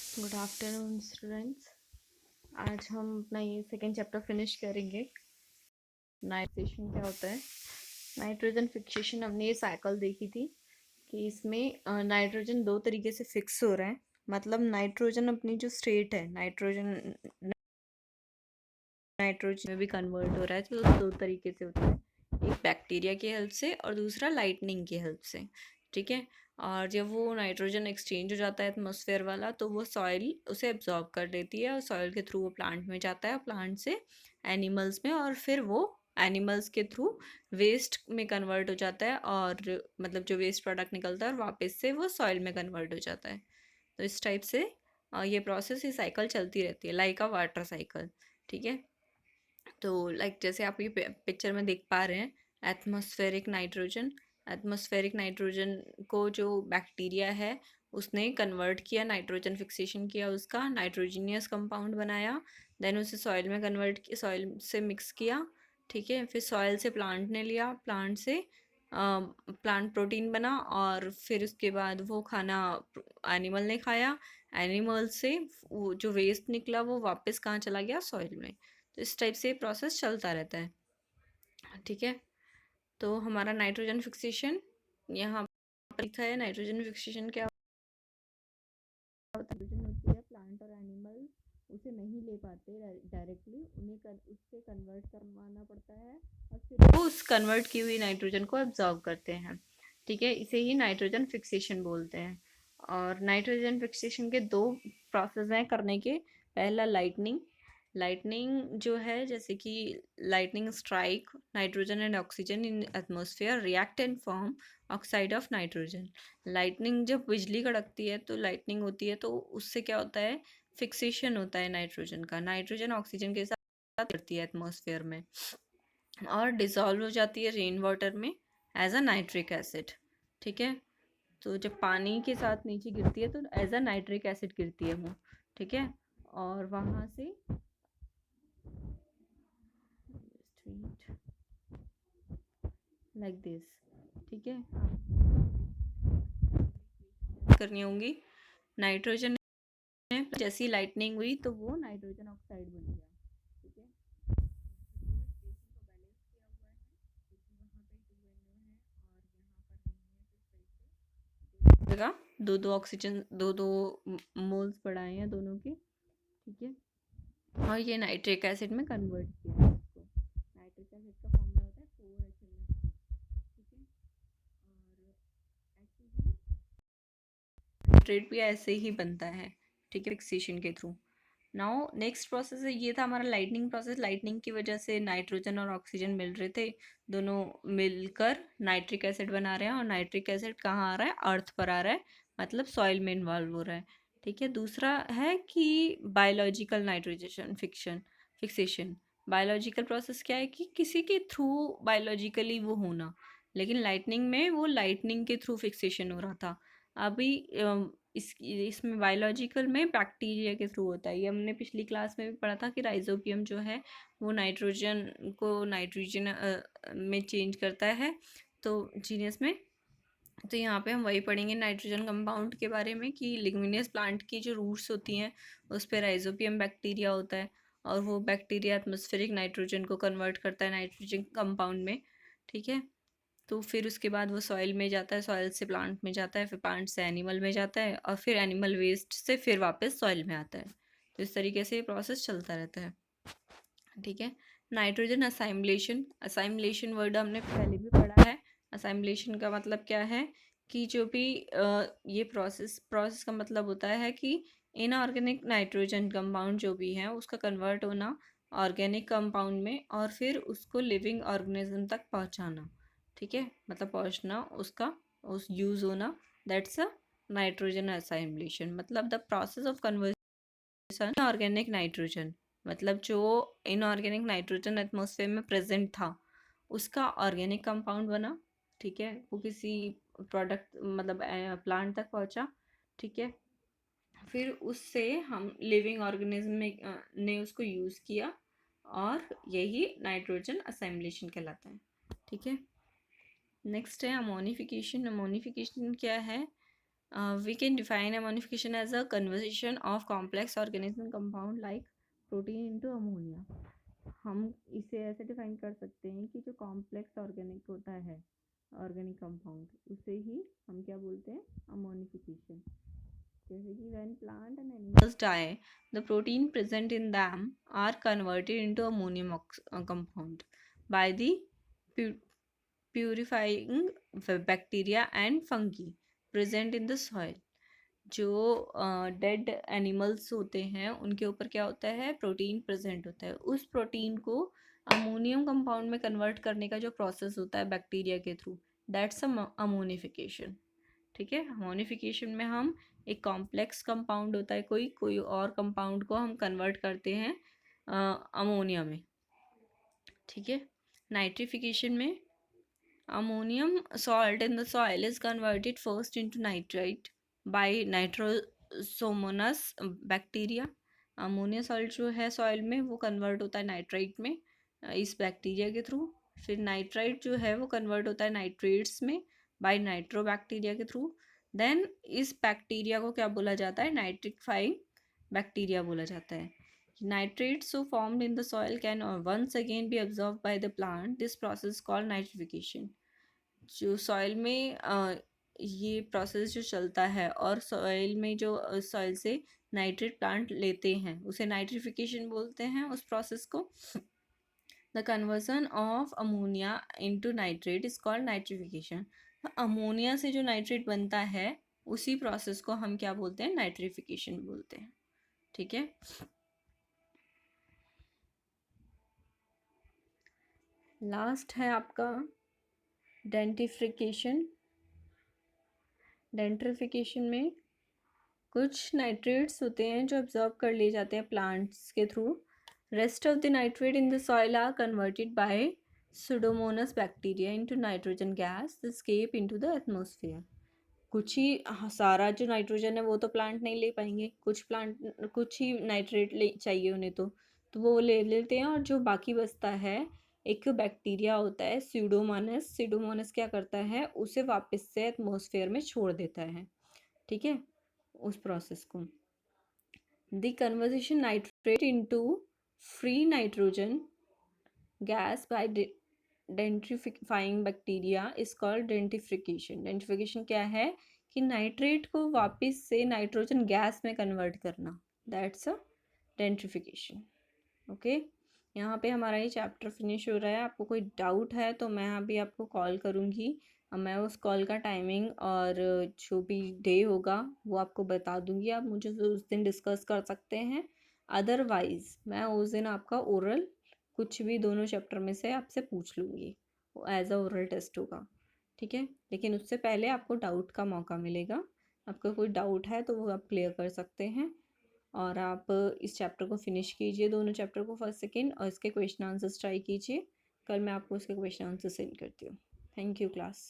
Good afternoon students. आज हम अपना ये सेकेंड चैप्टर फिनिश करेंगे। नाइट्रेशन क्या होता है। नाइट्रोजन फिक्सेशन हमने ये साइकिल देखी थी कि इसमें नाइट्रोजन दो तरीके से फिक्स हो रहा है। मतलब नाइट्रोजन अपनी जो स्टेट है, नाइट्रोजन नाइट्रोजन में भी कन्वर्ट हो रहा है, तो दो तरीके से होता है। एक बैक्टीरिया की हेल्प से और दूसरा लाइटनिंग की हेल्प से। ठीक है। और जब वो नाइट्रोजन एक्सचेंज हो जाता है एटमॉस्फेयर वाला, तो वो सॉइल उसे एब्जॉर्ब कर लेती है और सॉइल के थ्रू वो प्लांट में जाता है, प्लांट से एनिमल्स में, और फिर वो एनिमल्स के थ्रू वेस्ट में कन्वर्ट हो जाता है, और मतलब जो वेस्ट प्रोडक्ट निकलता है और वापस से वो सॉइल में कन्वर्ट हो जाता है। तो इस टाइप से ये प्रोसेस, ये साइकिल चलती रहती है, लाइक अ वाटर साइकिल। ठीक है। तो जैसे आप ये पिक्चर में देख पा रहे हैं, एटमॉस्फेरिक नाइट्रोजन को जो बैक्टीरिया है उसने कन्वर्ट किया, नाइट्रोजन फिक्सेशन किया, उसका नाइट्रोजीनियस कंपाउंड बनाया, देन उसे सॉइल में कन्वर्ट किया, सॉइल से मिक्स किया। ठीक है। फिर सॉइल से प्लांट ने लिया, प्लांट से प्लांट प्रोटीन बना, और फिर उसके बाद वो खाना एनिमल ने खाया। एनिमल से वो जो वेस्ट निकला वो वापस कहाँ चला गया, सॉइल में। तो इस टाइप से प्रोसेस चलता रहता है। ठीक है। तो हमारा नाइट्रोजन फिक्सेशन यहाँ पर लिखा है। नाइट्रोजन फिक्सेशन क्या होता है? नाइट्रोजन होती है, प्लांट और एनिमल उसे नहीं ले पाते डायरेक्टली, उन्हें उससे कन्वर्ट करवाना पड़ता है, और फिर वो उस कन्वर्ट की हुई नाइट्रोजन को एब्जॉर्ब करते हैं। ठीक है। इसे ही नाइट्रोजन फिक्सेशन बोलते हैं। और नाइट्रोजन फिक्सेशन के दो प्रोसेस हैं करने के। पहला लाइटनिंग। लाइटनिंग जो है, जैसे कि lightning strike nitrogen and oxygen in atmosphere react and form oxide of nitrogen. Lightning, जब बिजली कड़कती है तो लाइटनिंग होती है, तो उससे क्या होता है, फिक्सेशन होता है नाइट्रोजन का। नाइट्रोजन ऑक्सीजन के साथ करती है एटमॉस्फेयर में, और डिसॉल्व हो जाती है रेन वाटर में एज अ नाइट्रिक एसिड। ठीक है। तो जब पानी के साथ नीचे गिरती है तो एज अ नाइट्रिक एसिड गिरती है वो। ठीक है। और वहाँ से लाइक दिस। ठीक है। करनी होंगी। नाइट्रोजन में जैसी लाइटनिंग हुई तो वो नाइट्रोजन ऑक्साइड बन गया। ठीक है। जगह दो दो ऑक्सीजन, दो दो मोल्स बढ़ाए हैं दोनों के। ठीक है। और ये नाइट्रिक एसिड में कन्वर्ट किया है इसको। नाइट्रिक एसिड का फॉर्मूला होता है 4HNF। ठीक है। और ऐसे ही नाइट्रेट भी ऐसे ही बनता है। ठीक है, फिक्सेशन के थ्रू। नाउ नेक्स्ट प्रोसेस है, ये था हमारा लाइटनिंग प्रोसेस। लाइटनिंग की वजह से नाइट्रोजन और ऑक्सीजन मिल रहे थे, दोनों मिलकर नाइट्रिक एसिड बना रहे हैं, और नाइट्रिक एसिड कहाँ आ रहा है, अर्थ पर आ रहा है, मतलब सॉइल में इन्वॉल्व हो रहा है। ठीक है। दूसरा है कि biological nitrogen fixation. Biological process क्या है कि किसी के थ्रू बायोलॉजिकली वो होना, लेकिन लाइटनिंग में वो लाइटनिंग के थ्रू फिक्सेशन हो रहा था। अभी इसमें बायोलॉजिकल में बैक्टीरिया के थ्रू होता है। ये हमने पिछली क्लास में भी पढ़ा था कि राइजोबियम जो है वो नाइट्रोजन को नाइट्रोजन में चेंज करता है, तो जीनस में। तो यहाँ पे हम वही पढ़ेंगे नाइट्रोजन कंपाउंड के बारे में, कि लिग्मिनियस प्लांट की जो रूट्स होती हैं उस पर राइजोबियम बैक्टीरिया होता है, और वो बैक्टीरिया एटमॉस्फेरिक नाइट्रोजन को कन्वर्ट करता है नाइट्रोजन कंपाउंड में। ठीक है। तो फिर उसके बाद वो सॉइल में जाता है, सॉइल से प्लांट में जाता है, फिर प्लांट से एनिमल में जाता है, और फिर एनिमल वेस्ट से फिर वापस सॉइल में आता है। तो इस तरीके से ये प्रोसेस चलता रहता है। ठीक है। नाइट्रोजन असाइमलेशन। असाइमलेशन वर्ड हमने पहले भी पढ़ा है। असाइमलेशन का मतलब क्या है कि जो भी ये प्रोसेस का मतलब होता है कि इनऑर्गेनिक नाइट्रोजन कंपाउंड जो भी है उसका कन्वर्ट होना ऑर्गेनिक कंपाउंड में, और फिर उसको लिविंग ऑर्गेनिज्म तक पहुंचाना। ठीक है। मतलब पहुंचना, उसका उस यूज़ होना, दैट्स अ नाइट्रोजन असाइमलेशन। मतलब the process of conversion organic nitrogen, मतलब जो इनऑर्गेनिक नाइट्रोजन एटमॉस्फेयर में प्रेजेंट था उसका ऑर्गेनिक कंपाउंड बना। ठीक है। वो किसी प्रोडक्ट मतलब प्लांट तक पहुंचा। ठीक है। फिर उससे हम लिविंग ऑर्गेनिज्म में ने उसको यूज़ किया, और यही नाइट्रोजन असेंबलेशन कहलाता है। ठीक है। नेक्स्ट है अमोनिफिकेशन। अमोनिफिकेशन क्या है? We can define ammonification as a conversion of complex organism compound like protein into ammonia. हम इसे ऐसे डिफाइन कर सकते हैं कि जो कॉम्प्लेक्स ऑर्गेनिक होता है ऑर्गेनिक कंपाउंड उसे ही हम क्या बोलते हैं अमोनिफिकेशन. जैसे कि when plant and animals die, the protein present in them are converted into ammonium compound by the purifying bacteria and fungi present in the soil. जो डेड एनिमल्स होते हैं उनके ऊपर क्या होता है प्रोटीन प्रेजेंट होता है. उस प्रोटीन को अमोनियम कंपाउंड में कन्वर्ट करने का जो प्रोसेस होता है बैक्टीरिया के थ्रू, दैट्स अमोनिफिकेशन. ठीक है, अमोनिफिकेशन में हम एक कॉम्प्लेक्स कंपाउंड होता है कोई और कंपाउंड को हम कन्वर्ट करते हैं अमोनिया में. ठीक है. नाइट्रिफिकेशन में ammonium salt in the soil is converted first into nitrite by nitrosomonas bacteria. Ammonia salt जो है सॉइल में वो कन्वर्ट होता है नाइट्राइट में इस बैक्टीरिया के थ्रू. फिर नाइट्राइट जो है वो कन्वर्ट होता है नाइट्रेट्स में बाय नाइट्रो बैक्टीरिया के थ्रू. देन इस बैक्टीरिया को क्या बोला जाता है नाइट्रिफाइंग बैक्टीरिया बोला जाता है. Nitrates so formed in the soil can once again be absorbed by the plant. This process is called nitrification. जो सॉइल में ये प्रोसेस जो चलता है और सॉइल में जो सॉइल से नाइट्रेट प्लांट लेते हैं उसे नाइट्रिफिकेशन बोलते हैं उस प्रोसेस को. The conversion of ammonia into nitrate is called nitrification. Ammonia से जो नाइट्रेट बनता है उसी प्रोसेस को हम क्या बोलते हैं नाइट्रिफिकेशन बोलते हैं. ठीक है. लास्ट है आपका डेंटिफिकेशन. डेंट्रिफिकेशन में कुछ नाइट्रेट्स होते हैं जो अब्जॉर्ब कर लिए जाते हैं प्लांट्स के through. Rest of the nitrate in the soil are converted by Pseudomonas bacteria into nitrogen gas escape into the atmosphere. कुछ ही सारा जो नाइट्रोजन है वो तो प्लांट नहीं ले पाएंगे. कुछ ही नाइट्रेट ले चाहिए उन्हें तो वो ले लेते हैं और जो बाकी बचता है एक बैक्टीरिया होता है सीडोमोनास क्या करता है उसे वापस से एटमॉस्फेयर में छोड़ देता है. ठीक है, उस प्रोसेस को. The conversion nitrate into free nitrogen gas by denitrifying bacteria is called denitrification. Denitrification क्या है कि नाइट्रेट को वापस से नाइट्रोजन गैस में कन्वर्ट करना, दैट्स अ डेंट्रिफिकेशन. ओके, यहाँ पे हमारा ये चैप्टर फिनिश हो रहा है. आपको कोई डाउट है तो मैं अभी आपको कॉल करूँगी. मैं उस कॉल का टाइमिंग और जो भी डे होगा वो आपको बता दूँगी. आप मुझे उस दिन डिस्कस कर सकते हैं. अदरवाइज़ मैं उस दिन आपका ओरल कुछ भी दोनों चैप्टर में से आपसे पूछ लूँगी. वो एज अ ओरल टेस्ट होगा. ठीक है, लेकिन उससे पहले आपको डाउट का मौका मिलेगा. आपका कोई डाउट है तो वो आप क्लियर कर सकते हैं. और आप इस चैप्टर को फिनिश कीजिए, दोनों चैप्टर को फर्स्ट सेकेंड, और इसके क्वेश्चन आंसर्स ट्राई कीजिए. कल मैं आपको इसके क्वेश्चन आंसर सेंड करती हूँ. Thank you class.